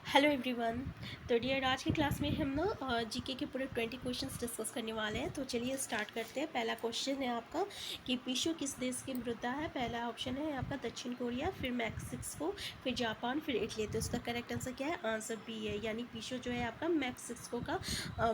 Hello everyone. तो dear आज की क्लास में हम ना जीके के पूरे 20 क्वेश्चंस डिस्कस करने वाले हैं। तो चलिए स्टार्ट करते हैं। पहला क्वेश्चन है आपका कि विश्व किस देश की मृदा है। पहला ऑप्शन है आपका दक्षिण कोरिया, फिर मैक्सिको, फिर जापान, फिर इटली। तो इसका करेक्ट आंसर क्या है? आंसर बी है, यानी विश्व जो है आपका मैक्सिको का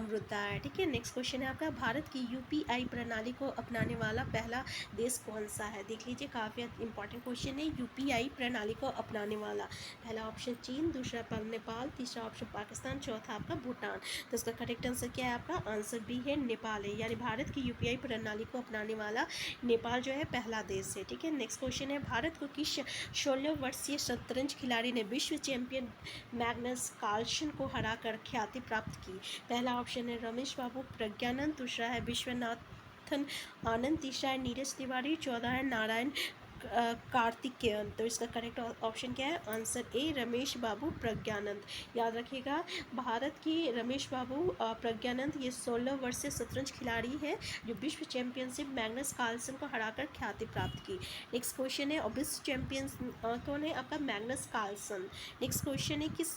मृदा है। ठीक है, नेक्स्ट क्वेश्चन है आपका भारत की यूपीआई प्रणाली को अपनाने वाला पहला देश कौन सा है। देख लीजिए, काफ़ी इंपॉर्टेंट क्वेश्चन है। यूपीआई प्रणाली को अपनाने वाला पहला ऑप्शन चीन, दूसरा नेपाल, तीसरा ऑप्शन पाकिस्तान, चौथा आपका भूटान। तो इसका करेक्ट आंसर क्या है? आपका आंसर बी है, नेपाल है, यानी भारत की यूपीआई प्रणाली को अपनाने वाला नेपाल जो है पहला देश है। ठीक है, नेक्स्ट क्वेश्चन है भारत को किस 16 वर्षीय शतरंज खिलाड़ी ने विश्व चैंपियन मैग्नस कार्लसन को हराकर ख्याति प्राप्त की। पहला ऑप्शन है रमेश बाबू प्रज्ञानंद, दूसरा है विश्वनाथन आनंद, तीसरा है नीरज तिवारी, चौथा है नारायण कार्तिकेयन। तो इसका करेक्ट ऑप्शन क्या है? आंसर ए रमेश बाबू प्रज्ञानंद। याद रखिएगा, भारत की रमेश बाबू प्रज्ञानंद ये 16 वर्षीय शतरंज खिलाड़ी है जो विश्व चैंपियनशिप मैग्नस कार्लसन को हराकर ख्याति प्राप्त की। नेक्स्ट क्वेश्चन है, और विश्व चैंपियन कौन है? आपका मैग्नस कार्लसन। नेक्स्ट क्वेश्चन है, किस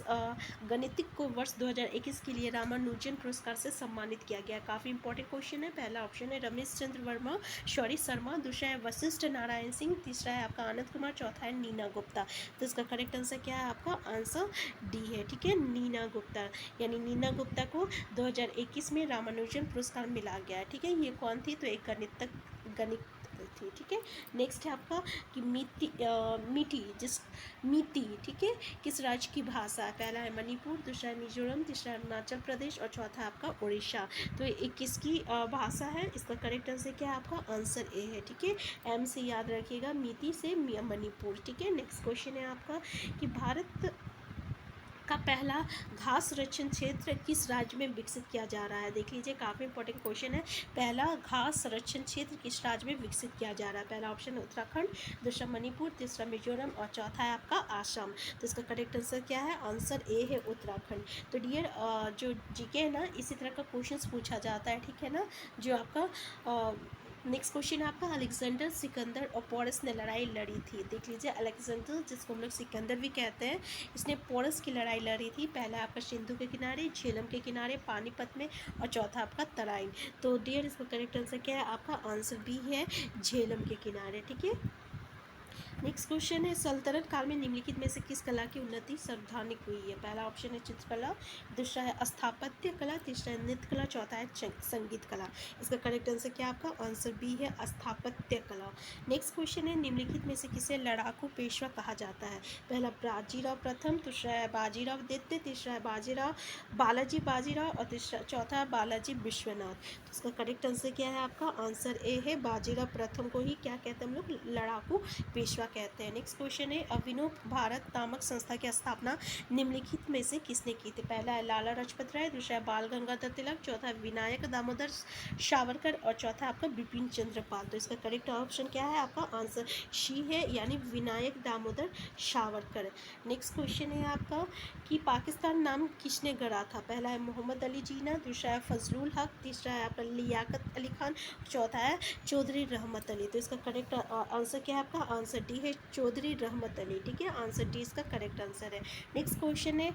गणितज्ञ को वर्ष 2021 के लिए रामानुजन पुरस्कार से सम्मानित किया गया? काफ़ी इंपॉर्टेंट क्वेश्चन है। पहला ऑप्शन है रमेश चंद्र वर्मा, शौरी शर्मा, दूसरा है वशिष्ठ नारायण सिंह, तीसरा है आपका आनंद कुमार, चौथा है नीना गुप्ता। तो इसका करेक्ट आंसर क्या है? आपका आंसर डी है। ठीक है, नीना गुप्ता, यानी नीना गुप्ता को 2021 में रामानुजन पुरस्कार मिला गया है। ठीक है, ये कौन थी? तो एक गणित थी। ठीक है, नेक्स्ट है आपका कि मीती ठीक है किस राज्य की भाषा है? पहला है मणिपुर, दूसरा है मिजोरम, तीसरा है अरुणाचल प्रदेश और चौथा आपका उड़ीसा। तो ये किसकी भाषा है? इसका करेक्ट आंसर क्या है? आपका आंसर ए है। ठीक है, एम से याद रखिएगा, मीती से मणिपुर। ठीक है, नेक्स्ट क्वेश्चन है आपका कि भारत का पहला घास संरक्षण क्षेत्र किस राज्य में विकसित किया जा रहा है? देख लीजिए, काफ़ी इंपॉर्टेंट क्वेश्चन है। पहला घास संरक्षण क्षेत्र किस राज्य में विकसित किया जा रहा है? पहला ऑप्शन है उत्तराखंड, दूसरा मणिपुर, तीसरा मिजोरम और चौथा है आपका आसाम। तो इसका करेक्ट आंसर क्या है? आंसर ए है, उत्तराखंड। तो डियर जो जीके है ना, इसी तरह का क्वेश्चन पूछा जाता है। ठीक है ना, जो आपका नेक्स्ट क्वेश्चन है आपका अलेक्जेंडर, सिकंदर और पोरस ने लड़ाई लड़ी थी। देख लीजिए, अलेक्जेंडर जिसको हम लोग सिकंदर भी कहते हैं, इसने पोरस की लड़ाई लड़ी थी। पहला आपका सिंधु के किनारे, झेलम के किनारे, पानीपत में और चौथा आपका तराइन। तो डियर इसका करेक्ट आंसर क्या है? आपका आंसर बी है, झेलम के किनारे। ठीक है, नेक्स्ट क्वेश्चन है सल्तनत काल में निम्नलिखित में से किस कला की उन्नति सर्वाधिक हुई है? पहला ऑप्शन है चित्रकला, दूसरा है स्थापत्य कला, तीसरा है नृत्य कला, चौथा है संगीत कला। इसका करेक्ट आंसर क्या है? आपका आंसर बी है, स्थापत्य कला। नेक्स्ट क्वेश्चन है निम्नलिखित में से किसे लड़ाकू पेशवा कहा जाता है? पहला बाजीराव प्रथम, दूसरा है बाजीराव द्वितीय, तीसरा है बालाजी बाजीराव और तीसरा चौथा है बालाजी विश्वनाथ। तो इसका करेक्ट आंसर क्या है? आपका आंसर ए है, बाजीराव प्रथम को ही क्या कहते हैं हम लोग? लड़ाकू पेशवा कहते हैं। नेक्स्ट क्वेश्चन है अभिनव भारत नामक संस्था की स्थापना निम्नलिखित में से किसने की थी? पहला है लाला लाजपत राय, दूसरा है बाल गंगाधर तिलक, चौथा है विनायक दामोदर सावरकर और चौथा आपका बिपिन चंद्र पाल। तो इसका करेक्ट ऑप्शन क्या है? आपका आंसर सी है, यानी विनायक दामोदर सावरकर। नेक्स्ट क्वेश्चन है आपका कि पाकिस्तान नाम किसने गढ़ा था? पहला है मोहम्मद अली जीना, दूसरा है फजलुल हक, तीसरा है आपका लियाकत अली खान, चौथा है चौधरी रहमत अली। तो इसका करेक्ट आंसर क्या है? आपका आंसर डी है, चौधरी रहमत अली। ठीक है, आंसर डी इसका करेक्ट आंसर है। नेक्स्ट क्वेश्चन है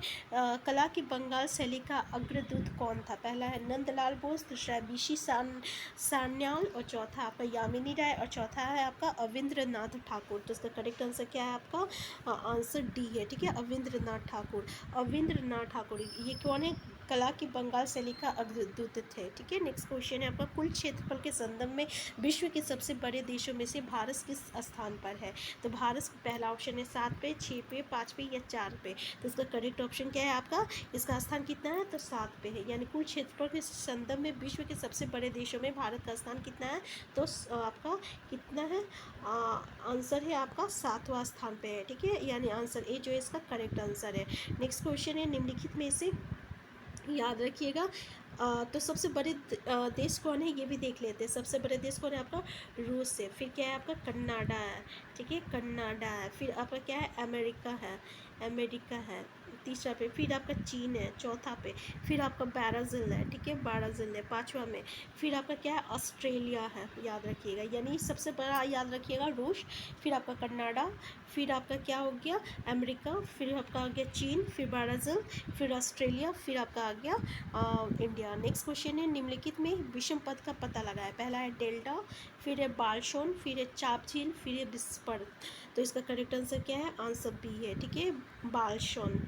कला की बंगाल शैली का अग्रदूत कौन था? पहला है नंदलाल बोस, दूसरा है बीसी सान्याल और चौथा आपका यामिनी राय और चौथा है आपका अविंद्रनाथ ठाकुर। तो इसका करेक्ट आंसर क्या है? आपका आंसर डी है। ठीक है, अविंद्रनाथ ठाकुर। अविंद्रनाथ ठाकुर ये कौन है? कला की बंगाल शैली का अग्रदूत थे। ठीक है, नेक्स्ट क्वेश्चन है आपका कुल क्षेत्रफल के संदर्भ में विश्व के सबसे बड़े देशों में से भारत किस स्थान पर है? तो भारत पहला ऑप्शन है 7 पे, 6 पे, 5 पे या 4 पे। तो इसका करेक्ट ऑप्शन क्या है? आपका इसका स्थान कितना है? तो 7 पे है, यानी कुल क्षेत्रफल के संदर्भ में विश्व के सबसे बड़े देशों में भारत का स्थान कितना है? तो आपका कितना है? आंसर है आपका 7वां स्थान पे है। ठीक है, यानी आंसर ए जो है इसका करेक्ट आंसर है। नेक्स्ट क्वेश्चन है निम्नलिखित में से याद रखिएगा तो सबसे बड़े देश कौन है ये भी देख लेते हैं। सबसे बड़े देश कौन है आपका, रूस है। फिर क्या है आपका, कनाडा है, ठीक है, कनाडा है। फिर आपका क्या है, अमेरिका है, अमेरिका है तीसरा पे। फिर आपका चीन है चौथा पे। फिर आपका ब्राज़ील है, ठीक है, ब्राज़ील है पाँचवा में। फिर आपका क्या है, ऑस्ट्रेलिया है, याद रखिएगा, यानी सबसे बड़ा याद रखिएगा रूस। फिर आपका कनाडा। फिर आपका क्या हो गया, अमेरिका। फिर आपका आ गया चीन। फिर ब्राज़ील। फिर ऑस्ट्रेलिया। फिर आपका आ गया इंडिया। नेक्स्ट क्वेश्चन है, निम्नलिखित में विषम पद का पता लगाए। पहला है डेल्टा, फिर है बालशोन, फिर है चाप झील, फिर है विस्पर। तो इसका करेक्ट आंसर क्या है, आंसर बी है, ठीक है, बालशोन।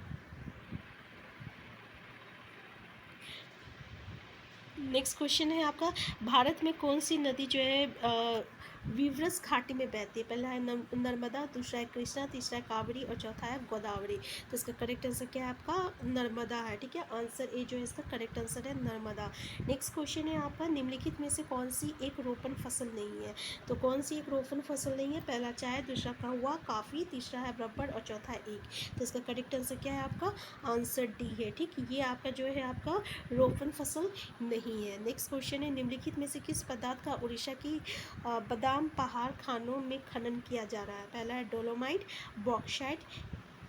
नेक्स्ट क्वेश्चन है आपका, भारत में कौन सी नदी जो है विवरस घाटी में बहती है। पहला है नर्मदा, दूसरा है कृष्णा, तीसरा है कावेरी और चौथा है गोदावरी। तो इसका करेक्ट आंसर क्या है आपका, नर्मदा है, ठीक है, आंसर ए जो है इसका करेक्ट आंसर है नर्मदा। नेक्स्ट क्वेश्चन है आपका, निम्नलिखित में से कौन सी एक रोपण फसल नहीं है। तो कौन सी एक रोपण फसल नहीं है, पहला चाय, दूसरा कहवा काफ़ी, तीसरा है रबड़ और चौथा है ईख। तो इसका करेक्ट आंसर क्या है आपका, आंसर डी है, ठीक, ये आपका जो है आपका रोपण फसल नहीं है। नेक्स्ट क्वेश्चन है, निम्नलिखित में से किस पदार्थ का उड़ीसा की बादाम पहाड़ खानों में खनन किया जा रहा है। पहला है डोलोमाइट, बॉक्साइट,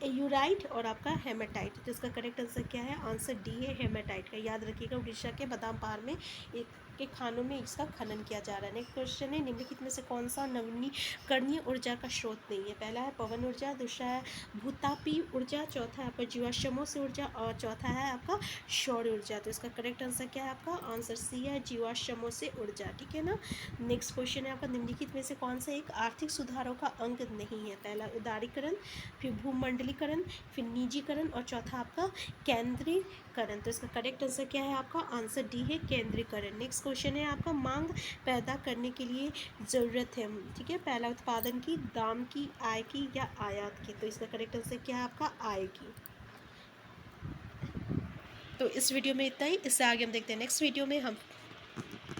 यूराइट और आपका हेमेटाइट। तो इसका करेक्ट आंसर क्या है, आंसर डी है, हेमेटाइट का। याद रखिएगा, उड़ीसा के बादाम पहाड़ में एक के खानों में इसका खनन किया जा रहा है। नेक्स्ट क्वेश्चन है, निम्नलिखित में से कौन सा नवीकरणीय ऊर्जा का स्रोत नहीं है। पहला है पवन ऊर्जा, दूसरा है भूतापी ऊर्जा, चौथा है आपका जीवाश्मों से ऊर्जा और चौथा है आपका सौर ऊर्जा। तो इसका करेक्ट आंसर क्या है आपका, आंसर सी है, जीवाश्मों से ऊर्जा, ठीक है ना। नेक्स्ट क्वेश्चन है आपका, निम्नलिखित में से कौन सा एक आर्थिक सुधारों का अंग नहीं है। पहला उदारीकरण, फिर भूमंडलीकरण, फिर निजीकरण और चौथा आपका केंद्रीकरण। तो इसका करेक्ट आंसर क्या है आपका, आंसर डी है, केंद्रीकरण। नेक्स्ट क्वेश्चन है आपका, मांग पैदा करने के लिए ज़रूरत है, ठीक है, पहला उत्पादन की, दाम की, आय की या आयात की। तो इसका करेक्ट आंसर क्या है आपका, आय की। तो इस वीडियो में इतना ही, इससे आगे हम देखते हैं नेक्स्ट वीडियो में हम